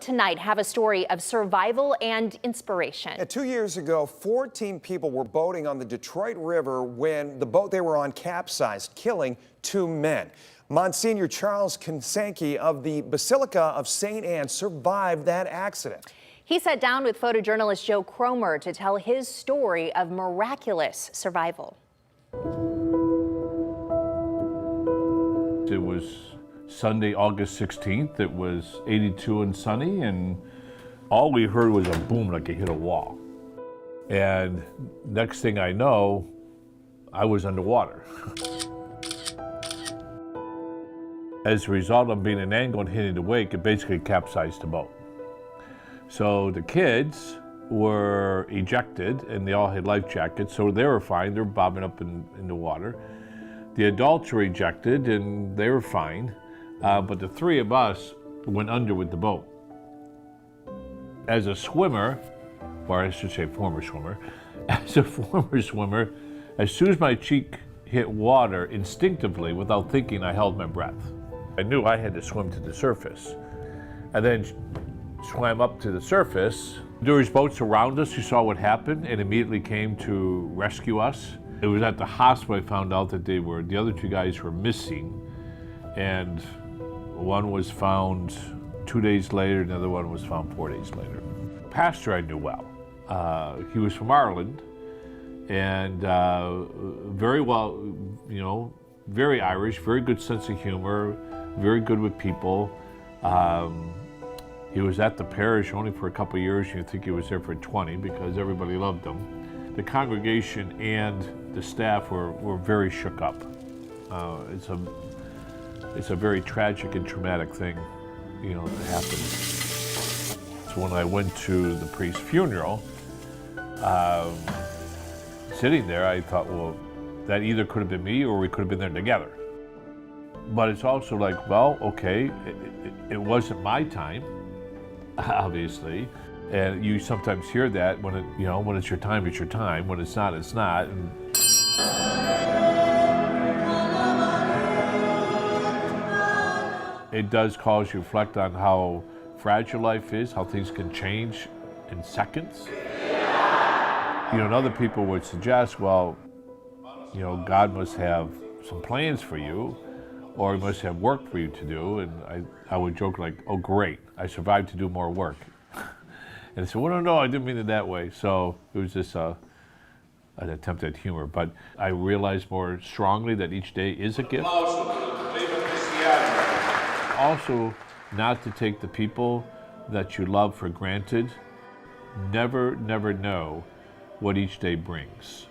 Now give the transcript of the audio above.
Tonight, have a story of survival and inspiration. 2 years ago, 14 people were boating on the Detroit River when the boat they were on capsized, killing 2 men. Monsignor Charles Kosanke of the Basilica of Sainte Anne survived that accident. He sat down with photojournalist Joe Cromer to tell his story of miraculous survival. It was Sunday, August 16th. It was 82 and sunny, and all we heard was a boom like it hit a wall. And next thing I know, I was underwater. As a result of being an angle and hitting the wake, it basically capsized the boat. So the kids were ejected, and they all had life jackets, so they were fine. They were bobbing up in the water. The adults were ejected, and they were fine. But the 3 of us went under with the boat. As a swimmer, or I should say former swimmer, as a former swimmer, as soon as my cheek hit water, instinctively, without thinking, I held my breath. I knew I had to swim to the surface. I then swam up to the surface. There was boats around us who saw what happened and immediately came to rescue us. It was at the hospital I found out that the other 2 guys were missing, and one was found 2 days later, and the other one was found 4 days later. Pastor I knew well. He was from Ireland, and very well, very Irish, very good sense of humor, very good with people. He was at the parish only for a couple of years. You'd think he was there for 20 because everybody loved him. The congregation and the staff were very shook up. It's a very tragic and traumatic thing, to happen. So when I went to the priest's funeral, sitting there, I thought, well, that either could have been me or we could have been there together. But it's also like, well, okay, it wasn't my time, obviously. And you sometimes hear that when when it's your time, it's your time. When it's not, it's not. And it does cause you to reflect on how fragile life is, how things can change in seconds. And other people would suggest, well, God must have some plans for you, or He must have work for you to do. And I would joke like, oh, great, I survived to do more work. And I said, well, no, I didn't mean it that way. So it was just an attempt at humor. But I realized more strongly that each day is a gift. Also, not to take the people that you love for granted. Never, never know what each day brings.